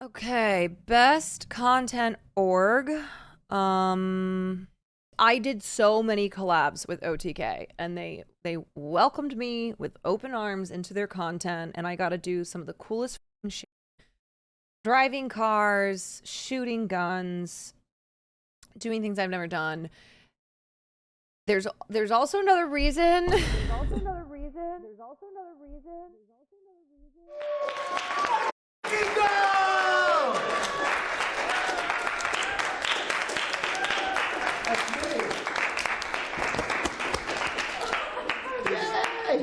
Okay, best content org. I did so many collabs with OTK, and they welcomed me with open arms into their content, and I got to do some of the coolest shit. Driving cars, shooting guns, doing things I've never done. There's also another reason.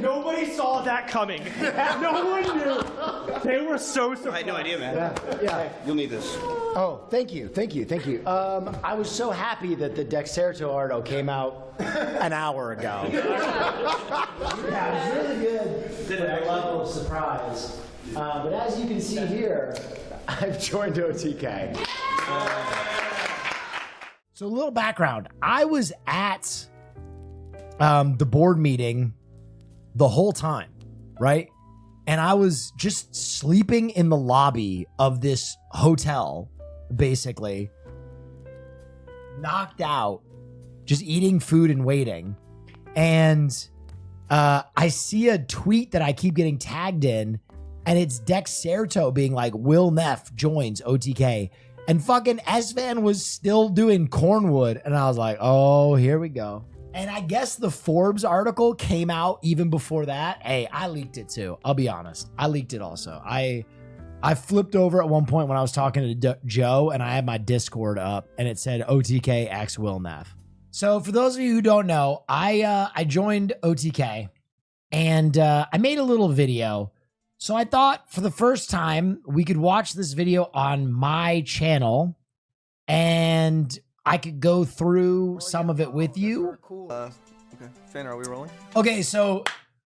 Nobody saw that coming. No one knew. They were so surprised. I had no idea, man. Yeah. You'll need this. Oh, thank you. I was so happy that the Dexerto Ardo came out an hour ago. Yeah, it was really good for the level of surprise. But as you can see here, I've joined OTK. So a little background. I was at the board meeting the whole time, right? And I was just sleeping in the lobby of this hotel, basically, knocked out, just eating food and waiting. And I see a tweet that I keep getting tagged in, and it's Dexerto being like, Will Neff joins OTK. And fucking S-Van was still doing Cornwood. And I was like, oh, here we go. And I guess the Forbes article came out even before that. Hey, I leaked it too. I'll be honest. I leaked it also. I flipped over at one point when I was talking to Joe, and I had my Discord up, and it said OTK X Will Neff. So for those of you who don't know, I joined OTK, and I made a little video. So I thought for the first time we could watch this video on my channel, and I could go through some of it with you. Cool. Okay. Fan, are we rolling? Okay, so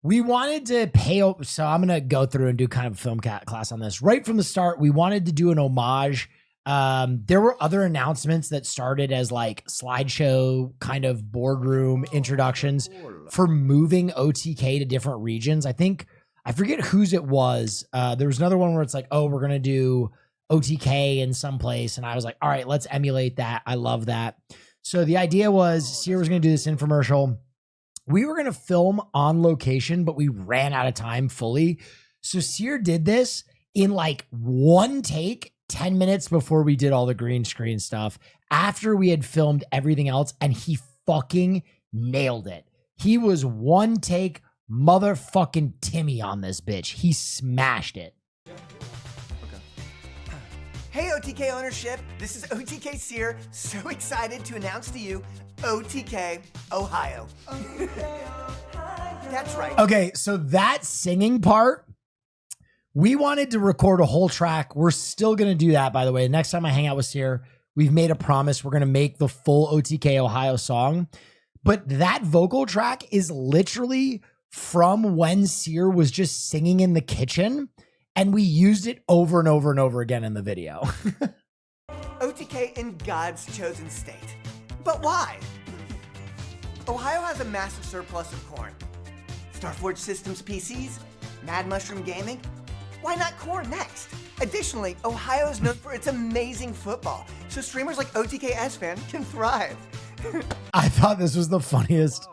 we wanted to pay. So I'm going to go through and do kind of a film class on this. Right from the start, we wanted to do an homage. There were other announcements that started as like slideshow kind of boardroom introductions for moving OTK to different regions. I forget whose it was. There was another one where it's like, oh, we're going to do OTK in some place. And I was like, all right, let's emulate that. I love that. So the idea was Sear was going to do this infomercial. We were going to film on location, but we ran out of time fully. So Sear did this in like one take, 10 minutes before we did all the green screen stuff, after we had filmed everything else. And he fucking nailed it. He was one take motherfucking Timmy on this bitch. He smashed it. Hey OTK ownership, this is OTK Sear, so excited to announce to you OTK Ohio. That's right. Okay, so that singing part, we wanted to record a whole track. We're still going to do that, by the way. Next time I hang out with Sear, we've made a promise. We're going to make the full OTK Ohio song. But that vocal track is literally from when Sear was just singing in the kitchen. And we used it over and over and over again in the video. OTK in God's chosen state. But why? Ohio has a massive surplus of corn. Starforge Systems PCs? Mad Mushroom Gaming? Why not corn next? Additionally, Ohio is known for its amazing football, so streamers like OTK S-Fan can thrive. I thought this was the funniest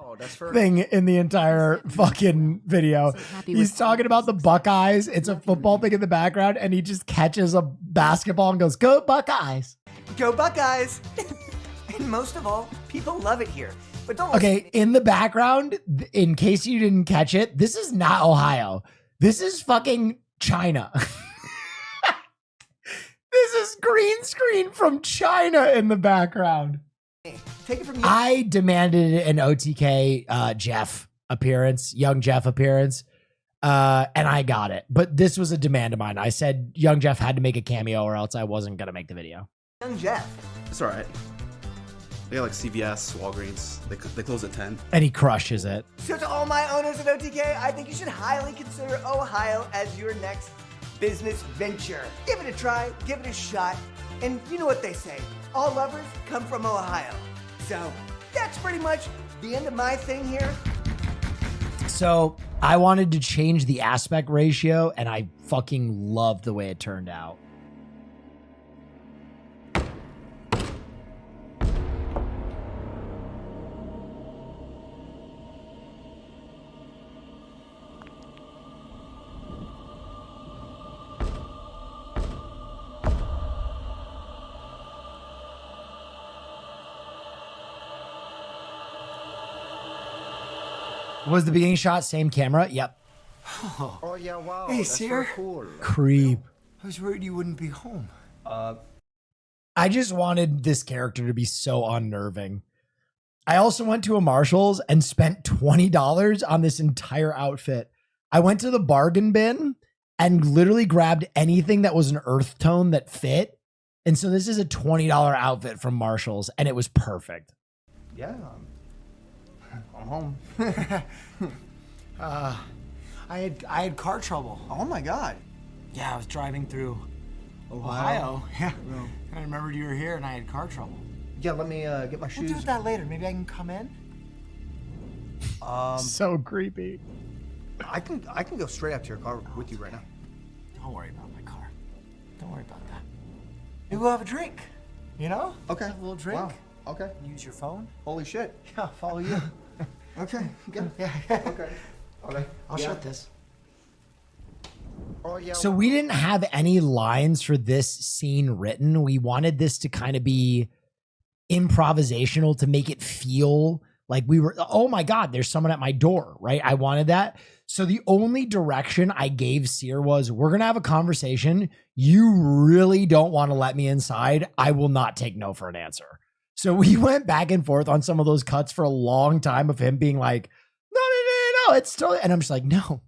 thing in the entire fucking video. He's talking about the Buckeyes. It's a football thing in the background, and he just catches a basketball and goes, "Go Buckeyes! Go Buckeyes!" And most of all, people love it here. But don't Okay, in the background, in case you didn't catch it, this is not Ohio. This is fucking China. This is green screen from China in the background. Take it from you. I demanded an OTK Jeff appearance, young Jeff appearance, and I got it. But this was a demand of mine. I said young Jeff had to make a cameo or else I wasn't going to make the video. Young Jeff. It's all right. They got like CVS, Walgreens. They close at 10. And he crushes it. So to all my owners at OTK, I think you should highly consider Ohio as your next business venture. Give it a try, give it a shot, and you know what they say, all lovers come from Ohio. So that's pretty much the end of my thing here. So I wanted to change the aspect ratio, and I fucking loved the way it turned out. Was the beginning shot same camera? Yep. Oh yeah, wow. Hey, that's Seer. so cool. Creep. I was worried you wouldn't be home. I just wanted this character to be so unnerving. I also went to a Marshall's and spent $20 on this entire outfit. I went to the bargain bin and literally grabbed anything that was an earth tone that fit. And so this is a $20 outfit from Marshall's, and it was perfect. Yeah. I'm home. I had car trouble. Oh my God. Yeah, I was driving through Ohio. Yeah. And I remembered you were here and I had car trouble. Yeah, let me get my We'll shoes. do that later. Maybe I can come in. So creepy. I can go straight up to your car with you right now. Don't worry about my car. Don't worry about that. Maybe we'll have a drink. You know? Okay. Have a little drink. Wow. Okay. Use your phone. Holy shit. Yeah, I'll follow you. Okay. Good. Yeah. Okay. Okay. I'll shut this. Oh yeah. So we didn't have any lines for this scene written. We wanted this to kind of be improvisational to make it feel like we were, oh my God, there's someone at my door, right? I wanted that. So the only direction I gave Seer was, we're going to have a conversation. You really don't want to let me inside. I will not take no for an answer. So we went back and forth on some of those cuts for a long time of him being like, no, it's totally, and I'm just like, no.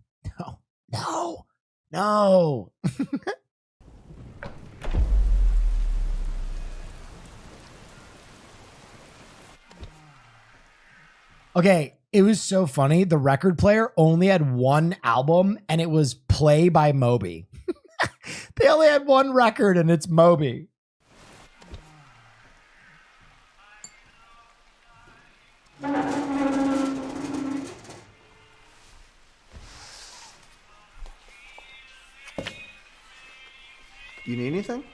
Okay, it was so funny. The record player only had one album, and it was Play by Moby. They only had one record, and it's Moby. You need anything?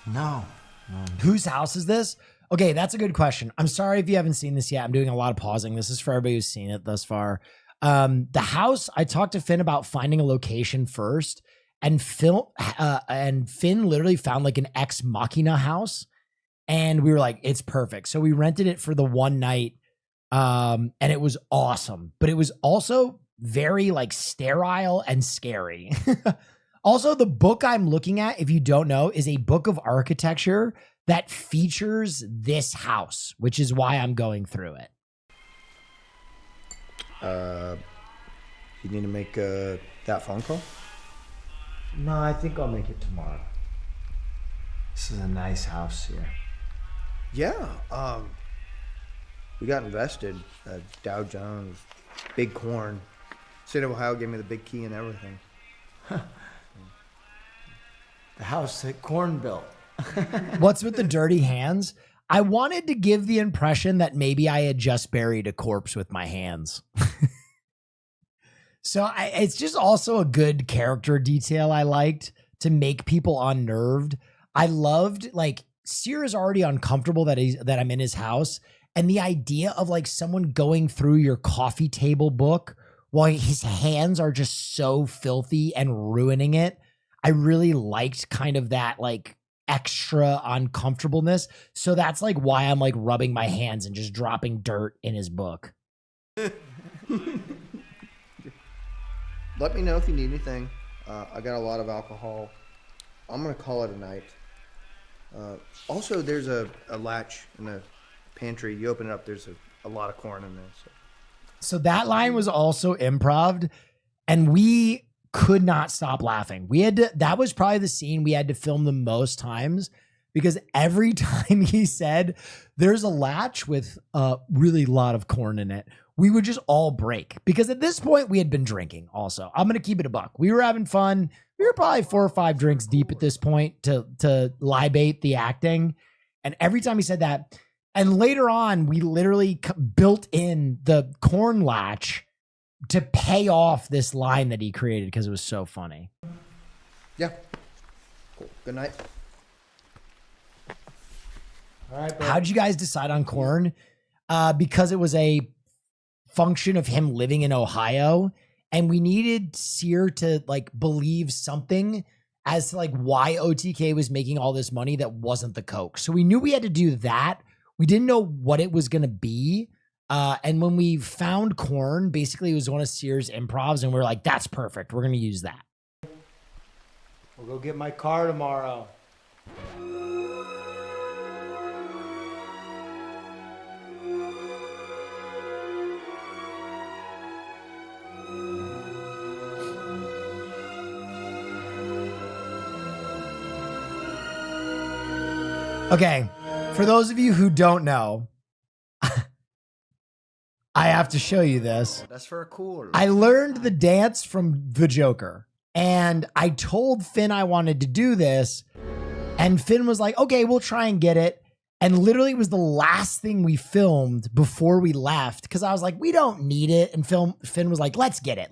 No. Whose house is this? Okay, that's a good question. I'm sorry if you haven't seen this yet. I'm doing a lot of pausing. This is for everybody who's seen it thus far. The house, I talked to Finn about finding a location first, and Finn literally found like an ex machina house, and we were like, it's perfect. So we rented it for the one night, and it was awesome. But it was also very like sterile and scary. Also, the book I'm looking at, if you don't know, is a book of architecture that features this house, which is why I'm going through it. You need to make that phone call? No, I think I'll make it tomorrow. This is a nice house here. Yeah. We got invested. Dow Jones, Big Corn. State of Ohio gave me the big key and everything. The house that Corn built. What's with the dirty hands? I wanted to give the impression that maybe I had just buried a corpse with my hands. So it's just also a good character detail I liked to make people unnerved. I loved, like, Seer is already uncomfortable that I'm in his house. And the idea of like someone going through your coffee table book while his hands are just so filthy and ruining it. I really liked kind of that like extra uncomfortableness. So that's like why I'm like rubbing my hands and just dropping dirt in his book. Let me know if you need anything. I got a lot of alcohol. I'm going to call it a night. Also, there's a latch in the pantry. You open it up, there's a lot of corn in there. So that line was also improv, and we could not stop laughing. That was probably the scene we had to film the most times, because every time he said there's a latch with a really lot of corn in it, we would just all break, because at this point we had been drinking also. I'm going to keep it a buck. We were having fun. We were probably 4 or 5 drinks deep at this point to libate the acting. And every time he said that, and later on, we literally built in the corn latch to pay off this line that he created because it was so funny. Yeah. Cool. Good night. All right, How'd you guys decide on corn? Because it was a function of him living in Ohio, and we needed Seer to like believe something as to like why OTK was making all this money that wasn't the Coke. So we knew we had to do that. We didn't know what it was going to be. And when we found corn, basically it was one of Sears' improvs, and we are like, that's perfect. We're going to use that. We'll go get my car tomorrow. Okay, for those of you who don't know, I have to show you this. That's for cool. I learned the dance from the Joker, and I told Finn I wanted to do this, and Finn was like, okay, we'll try and get it. And literally it was the last thing we filmed before we left, because I was like, we don't need it. And Finn was like, let's get it.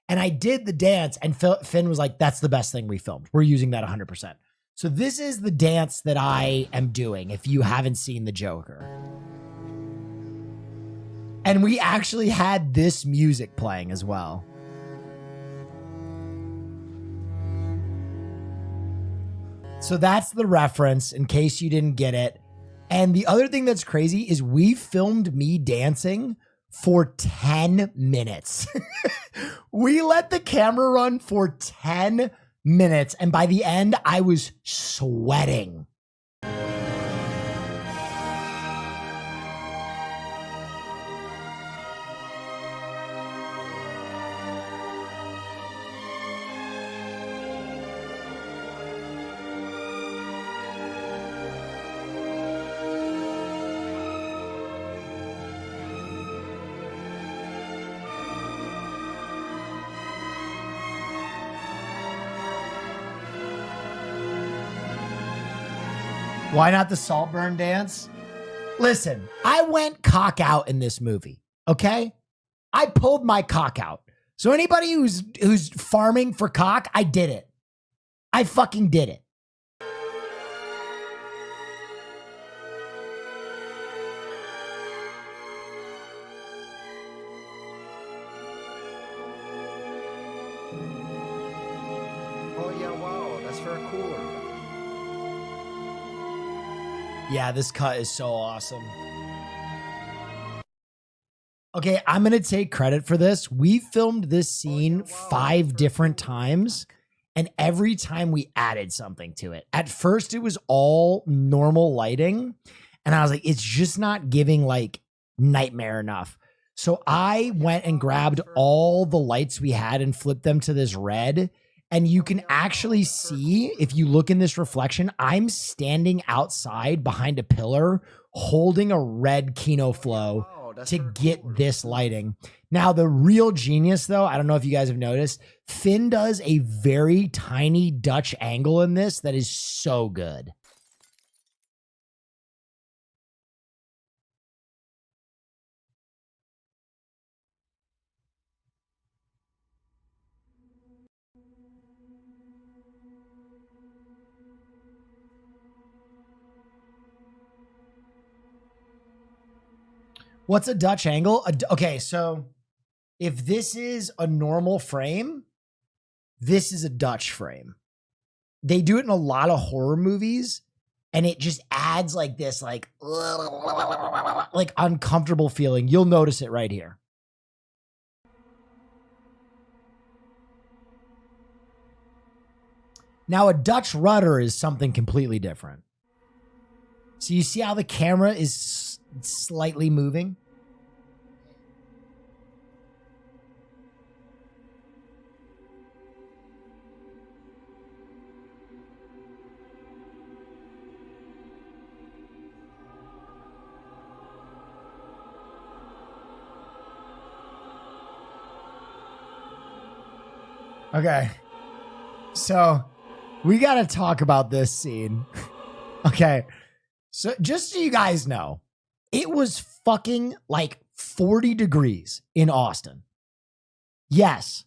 And I did the dance, and Finn was like, that's the best thing we filmed. We're using that 100%. So this is the dance that I am doing if you haven't seen the Joker. And we actually had this music playing as well. So that's the reference in case you didn't get it. And the other thing that's crazy is we filmed me dancing for 10 minutes. We let the camera run for 10 minutes. And by the end, I was sweating. Why not the Saltburn dance? Listen, I went cock out in this movie, okay? I pulled my cock out. So anybody who's farming for cock, I did it. I fucking did it. Oh yeah, wow, that's for cool. Yeah, this cut is so awesome. Okay, I'm going to take credit for this. We filmed this scene 5 different times, and every time we added something to it. At first, it was all normal lighting, and I was like, it's just not giving like nightmare enough. So I went and grabbed all the lights we had and flipped them to this red. And you can actually see, if you look in this reflection, I'm standing outside behind a pillar holding a red Kino Flow to get this lighting. Now, the real genius, though, I don't know if you guys have noticed, Finn does a very tiny Dutch angle in this that is so good. What's a Dutch angle? Okay, so if this is a normal frame, this is a Dutch frame. They do it in a lot of horror movies, and it just adds like this, like uncomfortable feeling. You'll notice it right here. Now, a Dutch rudder is something completely different. So you see how the camera is slightly moving? Okay. So we got to talk about this scene. Okay. So just so you guys know, it was fucking like 40 degrees in Austin. Yes,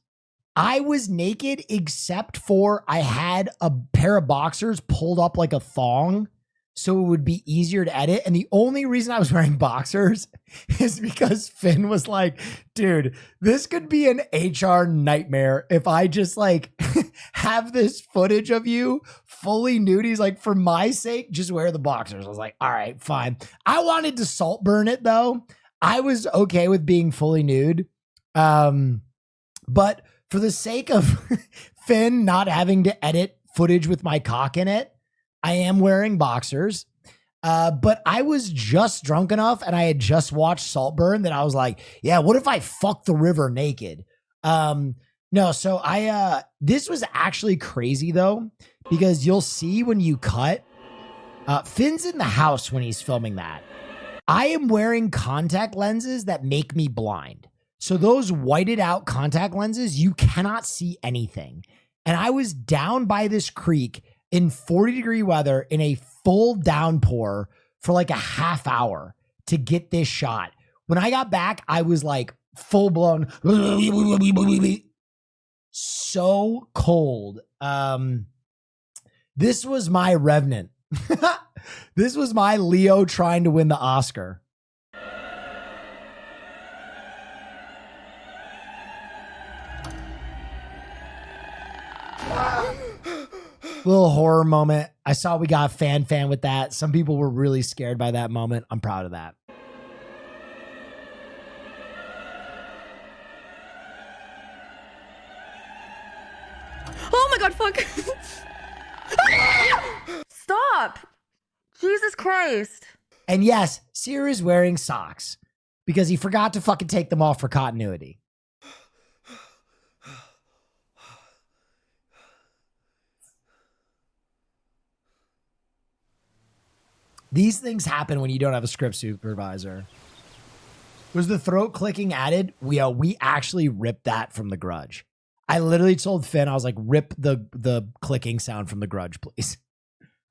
I was naked except for I had a pair of boxers pulled up like a thong so it would be easier to edit. And the only reason I was wearing boxers is because Finn was like, dude, this could be an HR nightmare if I just like have this footage of you fully nude. He's like, for my sake, just wear the boxers. I was like, all right, fine. I wanted to Saltburn it though. I was okay with being fully nude. But for the sake of Finn not having to edit footage with my cock in it, I am wearing boxers. But I was just drunk enough and I had just watched Saltburn that I was like, yeah, what if I fuck the river naked? No, so this was actually crazy though, because you'll see when you cut, Finn's in the house when he's filming that. I am wearing contact lenses that make me blind. So those whited out contact lenses, you cannot see anything. And I was down by this creek in 40-degree weather in a full downpour for like a half hour to get this shot. When I got back, I was like full blown, so cold. This was my Revenant. This was my Leo trying to win the Oscar. Little horror moment. I saw we got fan with that. Some people were really scared by that moment. I'm proud of that. Oh my god, fuck. Stop. Jesus Christ. And yes, Seer is wearing socks because he forgot to fucking take them off for continuity. These things happen when you don't have a script supervisor. Was the throat clicking added? We actually ripped that from The Grudge. I literally told Finn, I was like, rip the clicking sound from The Grudge, please.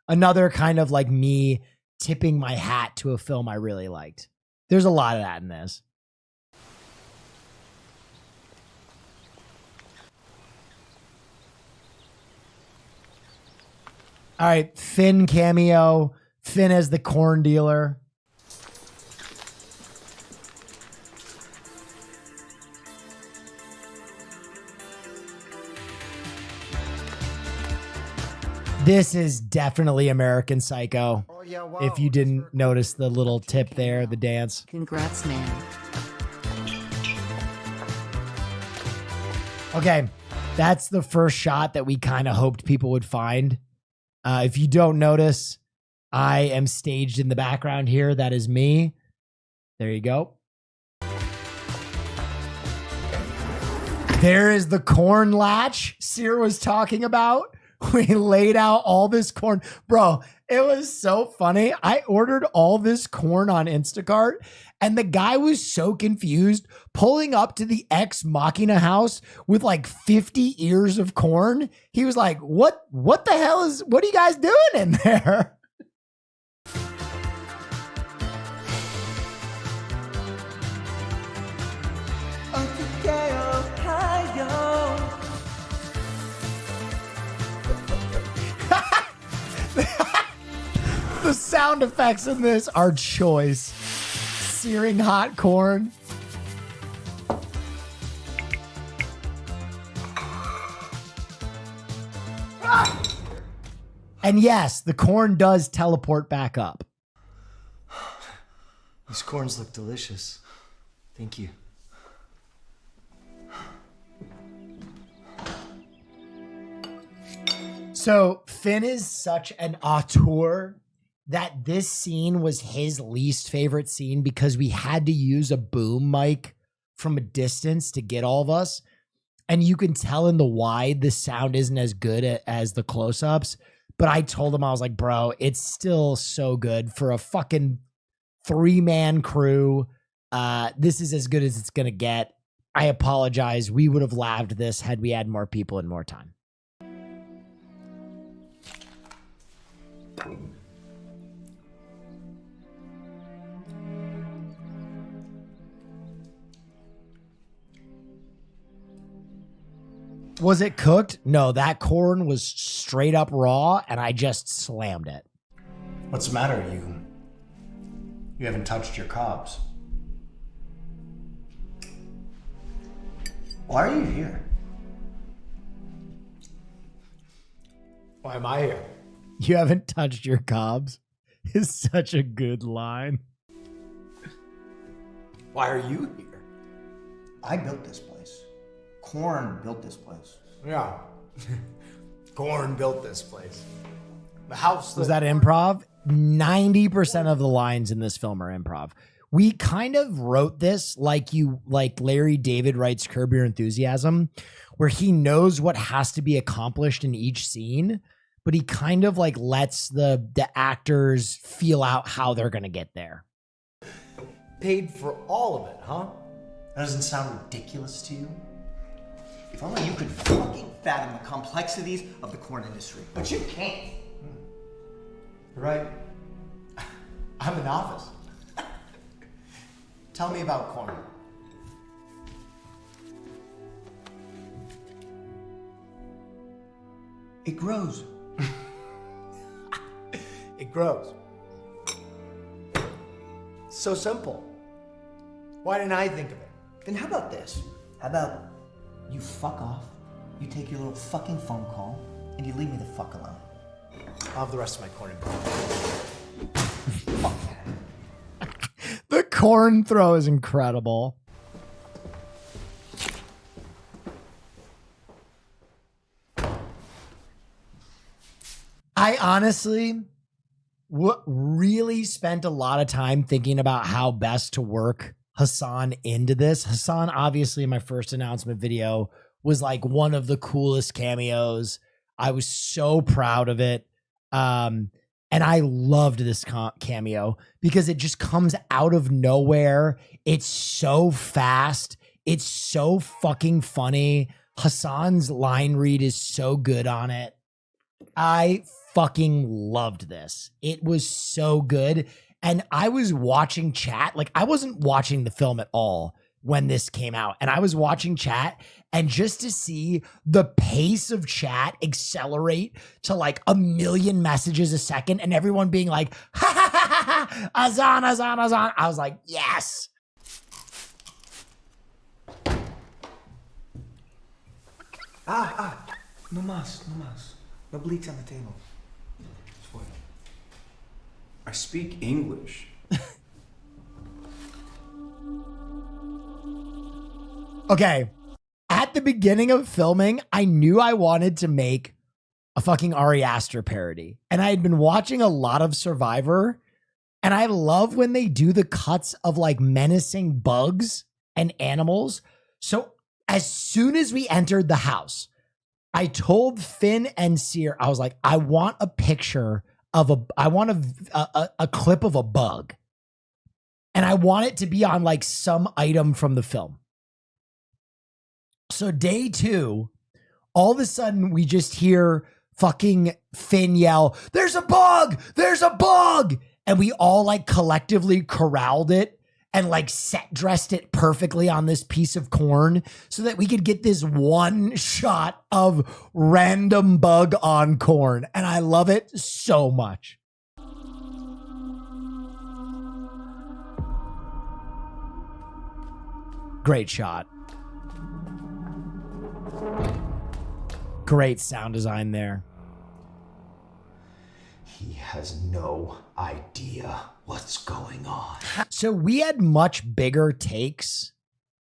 Another kind of like me tipping my hat to a film I really liked. There's a lot of that in this. All right, Finn cameo. Finn as the corn dealer. This is definitely American Psycho. Oh, yeah, wow. If you didn't notice the little tip there, the dance. Congrats, man. Okay, that's the first shot that we kind of hoped people would find. If you don't notice, I am staged in the background here. That is me. There you go. There is the corn latch Seer was talking about. We laid out all this corn. Bro, it was so funny. I ordered all this corn on Instacart and the guy was so confused pulling up to the Ex Machina house with like 50 ears of corn. He was like, what the hell what are you guys doing in there? The sound effects in this are choice. Searing hot corn. And yes, the corn does teleport back up. These corns look delicious. Thank you. So Finn is such an auteur that this scene was his least favorite scene because we had to use a boom mic from a distance to get all of us. And you can tell in the wide, the sound isn't as good as the close-ups. But I told him, I was like, bro, it's still so good for a fucking 3-man crew. This is as good as it's going to get. I apologize. We would have laved this had we had more people and more time. Was it cooked? No, that corn was straight up raw and I just slammed it. What's the matter? You haven't touched your cobs. Why are you here? Why am I here? You haven't touched your cobs is such a good line. Why are you here? I built this place. Korn built this place. Yeah. Gorn built this place. The house Was that improv? 90% of the lines in this film are improv. We kind of wrote this like Larry David writes Curb Your Enthusiasm, where he knows what has to be accomplished in each scene, but he kind of like lets the actors feel out how they're going to get there. paid for all of it, huh? That doesn't sound ridiculous to you? If only you could fucking fathom the complexities of the corn industry. But you can't. You're right. I'm a novice. Tell me about corn. It grows. It grows. So simple. Why didn't I think of it? Then how about this? How about you fuck off, you take your little fucking phone call, and you leave me the fuck alone. I'll have the rest of my corn in The corn throw is incredible. I honestly really spent a lot of time thinking about how best to work Hassan into this. Hassan, obviously, in my first announcement video, was like one of the coolest cameos. I was so proud of it. And I loved this cameo because it just comes out of nowhere. It's so fast. It's so fucking funny. Hassan's line read is so good on it. I fucking loved this. It was so good. And I was watching chat. Like, I wasn't watching the film at all when this came out. And I was watching chat, and just to see the pace of chat accelerate to like 1 million messages a second and everyone being like, ha ha ha ha, ha, Azan, Azan, Azan. I was like, yes. No mas, no mas. No bleach on the table. What? I speak English. Okay. At the beginning of filming, I knew I wanted to make a fucking Ari Aster parody. And I had been watching a lot of Survivor, and I love when they do the cuts of like menacing bugs and animals. So as soon as we entered the house, I told Finn and Sear, I was like, I want a picture of a clip of a bug. And I want it to be on like some item from the film. So day 2, all of a sudden we just hear fucking Finn yell, there's a bug, there's a bug. And we all like collectively corralled it and like set dressed it perfectly on this piece of corn so that we could get this one shot of random bug on corn. And I love it so much. Great shot. Great sound design there. He has no idea what's going on. So we had much bigger takes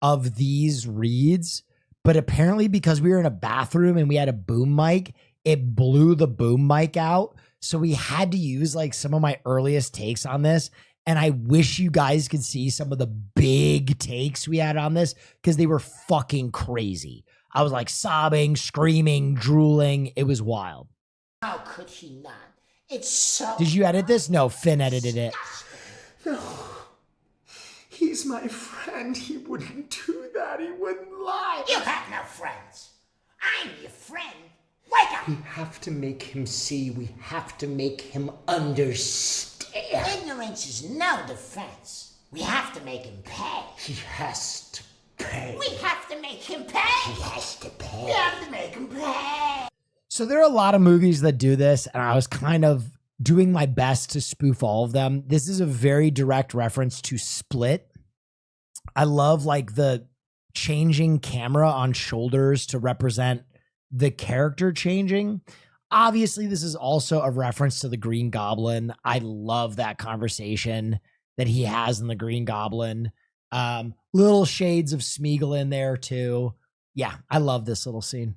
of these reads, but apparently because we were in a bathroom and we had a boom mic, it blew the boom mic out. So we had to use like some of my earliest takes on this. And I wish you guys could see some of the big takes we had on this because they were fucking crazy. I was like sobbing, screaming, drooling. It was wild. How could he not? It's so... Did you edit this? No, Finn edited it. No. He's my friend. He wouldn't do that. He wouldn't lie. You have no friends. I'm your friend. Wake up! We have to make him see. We have to make him understand. Ignorance is no defense. We have to make him pay. He has to pay. We have to make him pay. He has to pay. We have to make him pay. So there are a lot of movies that do this, and I was kind of doing my best to spoof all of them. This is a very direct reference to Split. I love like the changing camera on shoulders to represent the character changing. Obviously, this is also a reference to the Green Goblin. I love that conversation that he has in the Green Goblin. Little shades of Smeagol in there too. Yeah, I love this little scene.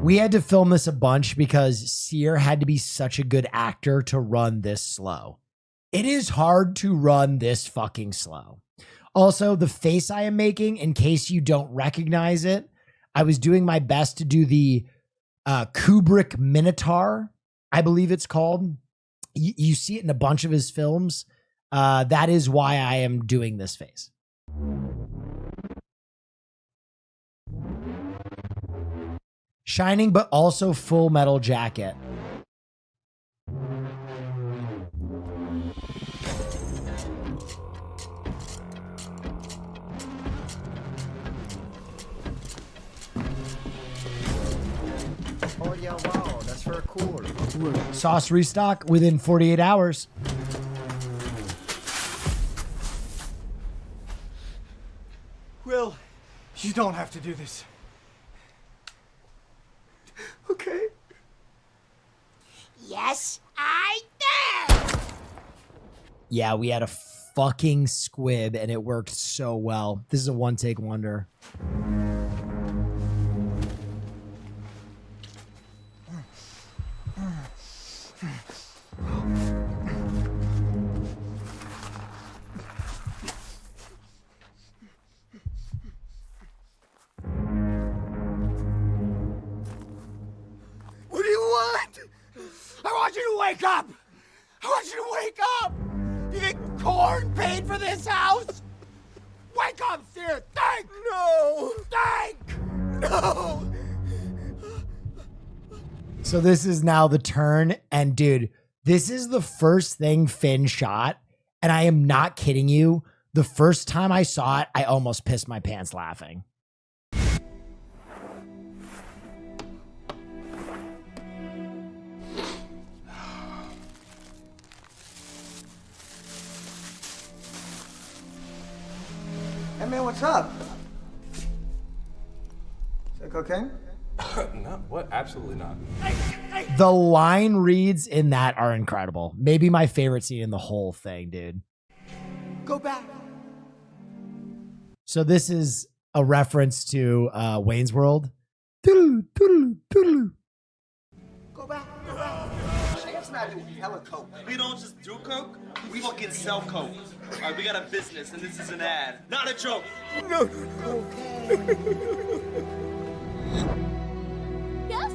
We had to film this a bunch because Sear had to be such a good actor to run this slow. It is hard to run this fucking slow. Also, the face I am making, in case you don't recognize it, I was doing my best to do the Kubrick Minotaur, I believe it's called. You see it in a bunch of his films. That is why I am doing this face. Shining, but also Full Metal Jacket. Oh yeah, wow, that's for a cooler. Sauce restock within 48 hours. Will, you don't have to do this. Okay. Yes, I did! Yeah, we had a fucking squib and it worked so well. This is a one-take wonder. What do you want? I want you to wake up! I want you to wake up! You think corn paid for this house? Wake up, Sear! Think! No! Think! No! So this is now the turn. And dude, this is the first thing Finn shot. And I am not kidding you. The first time I saw it, I almost pissed my pants laughing. Hey man, what's up? Is that cocaine? No, what? Absolutely not. The line reads in that are incredible. Maybe my favorite scene in the whole thing, dude. Go back. So this is a reference to Wayne's World. Toodaloo, toodaloo, toodaloo. Go back. Go back. Chance not doing hella coke. We don't just do coke, we fucking sell coke. All right, we got a business, and this is an ad, not a joke. No. Yes?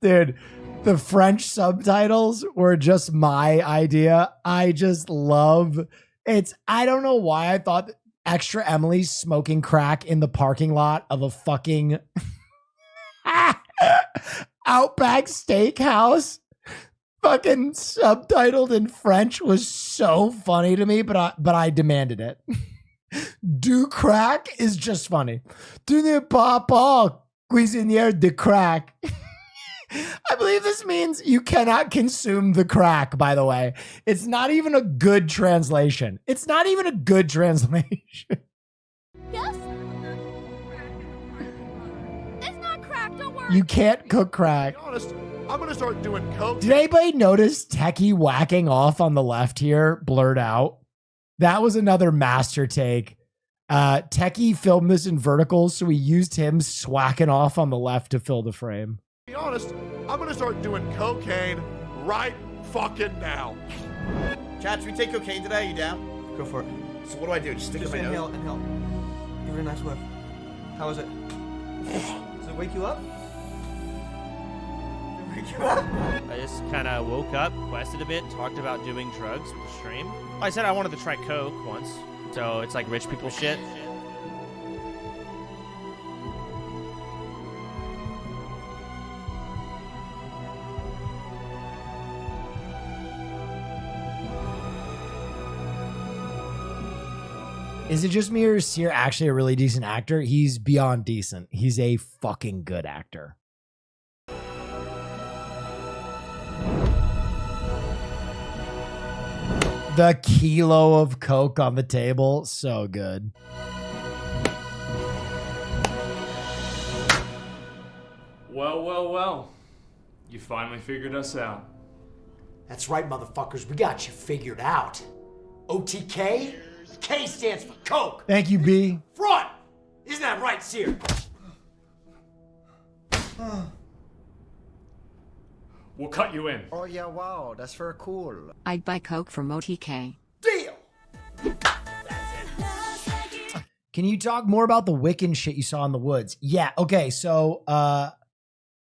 Dude, the French subtitles were just my idea. I just love it's. I don't know why I thought Extra Emily's smoking crack in the parking lot of a fucking Outback Steakhouse, fucking subtitled in French, was so funny to me, but I demanded it. Du crack is just funny. Tu ne pas pas cuisinière de crack. I believe this means you cannot consume the crack, by the way. It's not even a good translation. It's not even a good translation. Yes? It's not crack, don't worry. You can't cook crack. To be honest, I'm gonna start doing coke. Did anybody notice Techie whacking off on the left here, blurred out? That was another master take. Techie filmed this in vertical, so we used him swacking off on the left to fill the frame. To be honest, I'm gonna start doing cocaine right fucking now. Chat, should we take cocaine today? You down? Go for it. So what do I do? Just stick it Just in my inhale, nose? inhale. Give it a nice whiff. How is it? Does it wake you up? Does it wake you up? I just kind of woke up, quested a bit, talked about doing drugs with the stream. I said I wanted to try coke once, so it's like rich people shit. Is it just me or is Sear actually a really decent actor? He's beyond decent. He's a fucking good actor. The kilo of Coke on the table. So good. Well. You finally figured us out. That's right, motherfuckers. We got you figured out. OTK? K stands for Coke. Thank you, B. Front! Isn't that right, Seer? We'll cut you in. Oh yeah, wow, that's very cool. I'd buy Coke from OTK. Deal! Can you talk more about the Wiccan shit you saw in the woods? Yeah, okay, so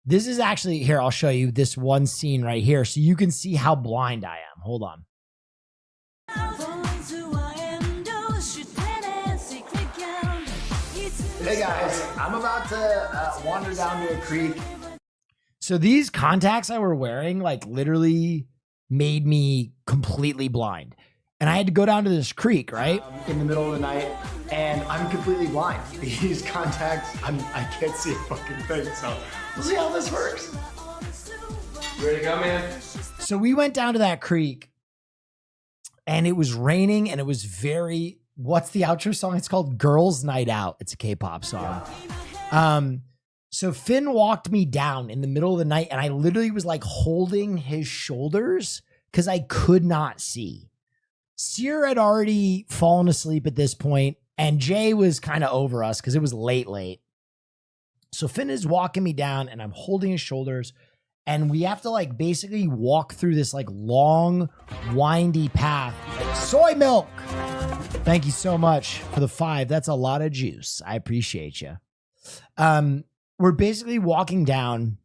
this is actually, here, I'll show you this one scene right here so you can see how blind I am. Hold on. Hey guys, I'm about to wander down to a creek. So these contacts I were wearing like literally made me completely blind. And I had to go down to this creek, right? In the middle of the night, and I'm completely blind. These contacts, I can't see a fucking thing, so we'll see how this works. You ready to go, man? So we went down to that creek and it was raining and it was very, what's the outro song? It's called Girls Night Out. It's a K-pop song. So Finn walked me down in the middle of the night and I literally was like holding his shoulders because I could not see. Seer had already fallen asleep at this point, and Jay was kind of over us because it was late. So Finn is walking me down and I'm holding his shoulders, and we have to like basically walk through this like long, windy path. Soy milk. Thank you so much for the 5. That's a lot of juice. I appreciate you. We're basically walking down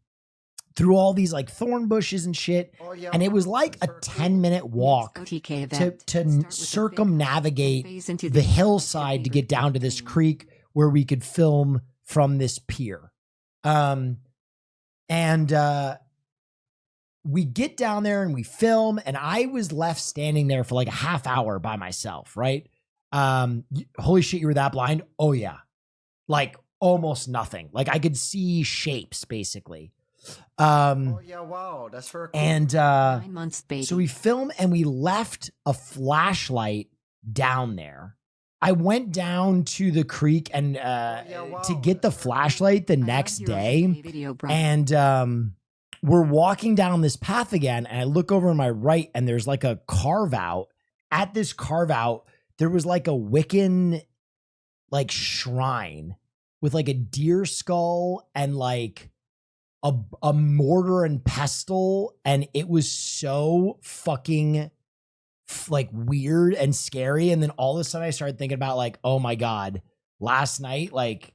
through all these like thorn bushes and shit. Oh, yeah, and it was like a 10-minute walk to circumnavigate the hillside to get down to this creek where we could film from this pier. We get down there and we film, and I was left standing there for like a half hour by myself, right? Holy shit, you were that blind? Oh yeah. Like almost nothing. Like I could see shapes basically. Oh yeah, wow, that's very cool. And 9 months, baby. So we film and we left a flashlight down there. I went down to the creek and to get the flashlight the next day. And we're walking down this path again, and I look over on my right, and there's like a carve out. At this carve out, there was like a Wiccan like shrine with like a deer skull and like a mortar and pestle, and it was so fucking like weird and scary. And then all of a sudden I started thinking about like, oh my God, last night, like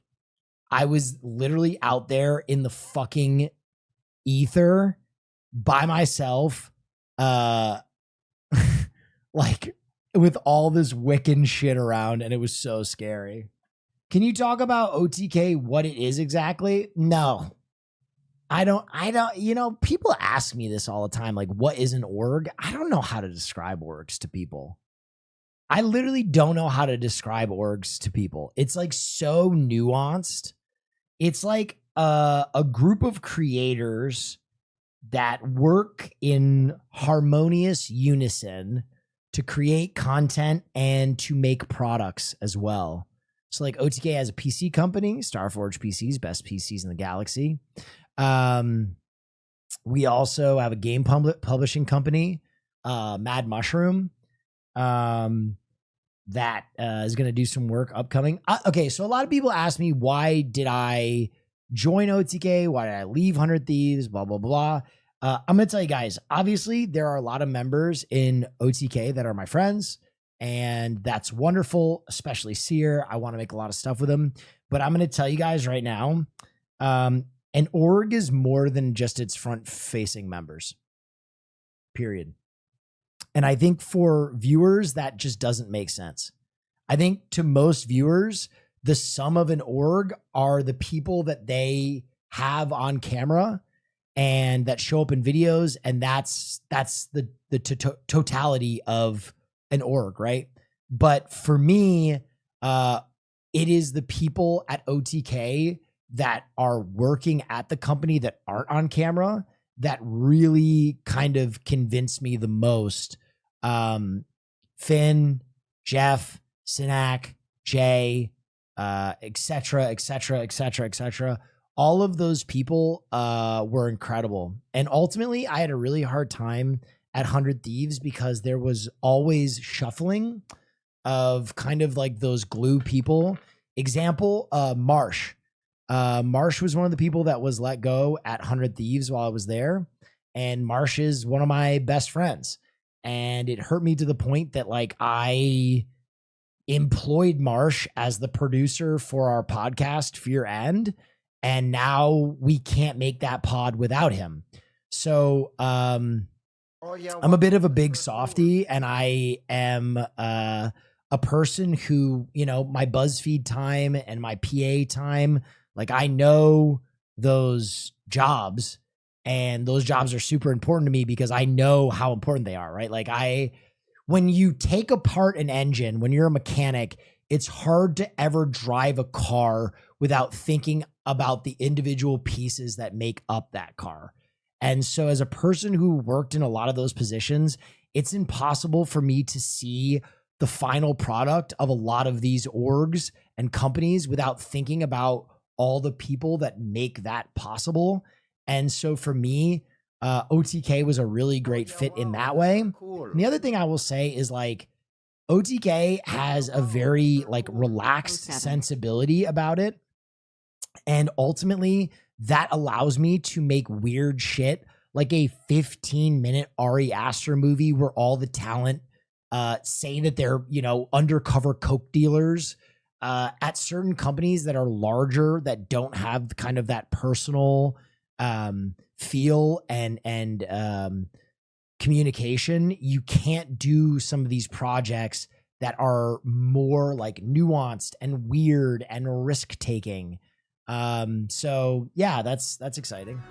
I was literally out there in the fucking ether by myself, like with all this Wiccan shit around, and it was so scary. Can you talk about OTK, what it is exactly? No. I don't, you know, people ask me this all the time, like, what is an org? I don't know how to describe orgs to people. I literally don't know how to describe orgs to people. It's like so nuanced. It's like a group of creators that work in harmonious unison to create content and to make products as well. So like OTK has a PC company, Starforge PCs, best PCs in the galaxy. We also have a game publishing company, Mad Mushroom, that is going to do some work upcoming. Okay, so a lot of people ask me, why did I join OTK? Why did I leave 100 Thieves? Blah, blah, blah. I'm going to tell you guys, obviously, there are a lot of members in OTK that are my friends, and that's wonderful, especially Seer. I want to make a lot of stuff with him. But I'm going to tell you guys right now, an org is more than just its front-facing members, period. And I think for viewers, that just doesn't make sense. I think to most viewers, the sum of an org are the people that they have on camera and that show up in videos, and that's the totality of an org, right? But for me, it is the people at OTK that are working at the company that aren't on camera that really kind of convince me the most Finn, Jeff, Sinak, Jay, et cetera, et cetera, et cetera, et cetera. All of those people were incredible. And ultimately, I had a really hard time at 100 Thieves because there was always shuffling of kind of like those glue people. Example, Marsh. Marsh was one of the people that was let go at 100 Thieves while I was there. And Marsh is one of my best friends. And it hurt me to the point that like I employed Marsh as the producer for our podcast, Fear End. And now we can't make that pod without him. So I'm a bit of a big softy, and I am a person who, you know, my BuzzFeed time and my PA time, like I know those jobs, and those jobs are super important to me because I know how important they are, right? Like when you take apart an engine, when you're a mechanic, it's hard to ever drive a car without thinking about the individual pieces that make up that car. And so as a person who worked in a lot of those positions, it's impossible for me to see the final product of a lot of these orgs and companies without thinking about all the people that make that possible. And so for me, OTK was a really great fit in that way. Cool. And the other thing I will say is like OTK has a very like relaxed sensibility about it. And ultimately that allows me to make weird shit like a 15-minute Ari Aster movie where all the talent say that they're, you know, undercover coke dealers at certain companies that are larger, that don't have kind of that personal feel and communication. You can't do some of these projects that are more like nuanced and weird and risk taking. So yeah, that's exciting.